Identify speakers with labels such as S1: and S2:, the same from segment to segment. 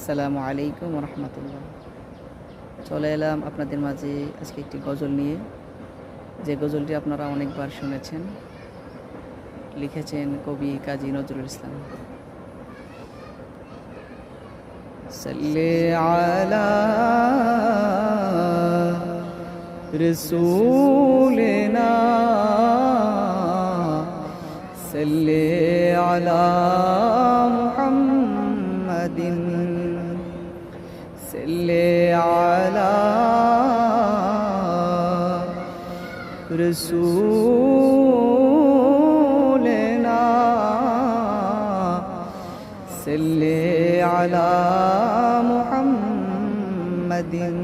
S1: আসসালামু আলাইকুম রহমতুল্লাহ। চলে এলাম আপনাদের মাঝে আজকে একটি গজল নিয়ে, যে গজলটি আপনারা অনেকবার শুনেছেন। লিখেছেন কবি কাজী নজরুল ইসলাম। সাল্লি আলা রাসূলিনা সাল্লি আলা মুহাম্মাদিন সাল্লি আলা রাসূলিনা সাল্লি আলা মুহাম্মাদিন।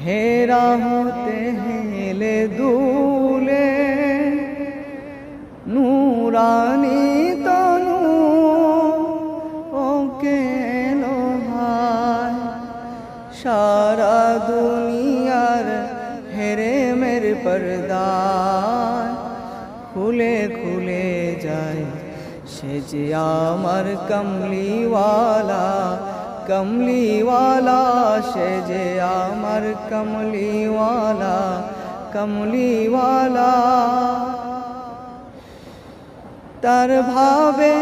S1: হেরা হতে হেলে দুলে নূরানি তনু ওকে লোহায়, সারা দুনিয়ার হেরেমের পর্দায় খুলে খুলে যায় সে যে আমার কমলিওয়ালা, কমলিওয়ালা সে যে আমার কমলিওয়ালা, কমলিওয়ালা। তার ভাবে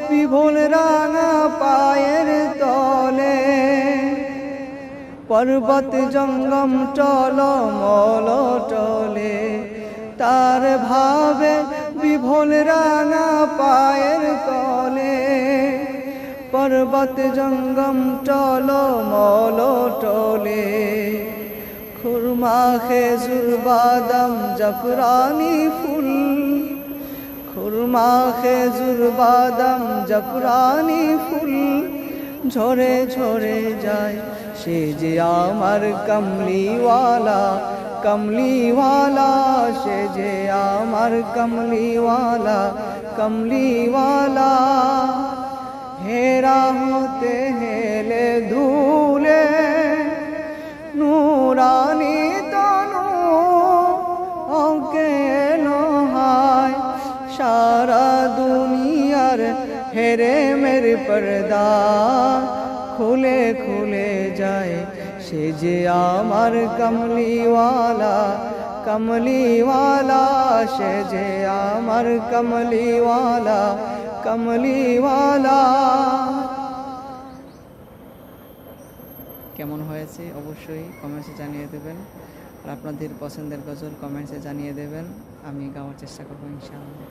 S1: বিভোল রাঙা পায়ের তলে পর্বত জঙ্গম টলমল টলে। তার ভাবে বিভোল রাঙা পায়ের তলে পর্বত জঙ্গম টলমল টলে। খুরমা খেজুর বাদাম জাফরানি ফুল, খুরমা খেজুর বাদাম জাফরানি ফুল ঝরে ঝরে যায় সে যে আমার কমলিওয়ালা, কমলিওয়ালা সে যে আমার কমলিওয়ালা, কমলিওয়ালা। হেরা হতে হেলে ধুলে নূরানি তনু ওকে লোহায়, সারা দুনিয়ার হেরেমের পর্দা খুলে খুলে যায় সে যে আমার কমলিওয়ালা, কমলিওয়ালা সে যে আমার কমলিওয়ালা, কমলিওয়ালা। কেমন হয়েছে অবশ্যই কমেন্টসে জানিয়ে দেবেন, আর আপনাদের পছন্দের গজল কমেন্টসে জানিয়ে দেবেন। আমি গাওয়ার চেষ্টা করবো ইনশাআল্লাহ।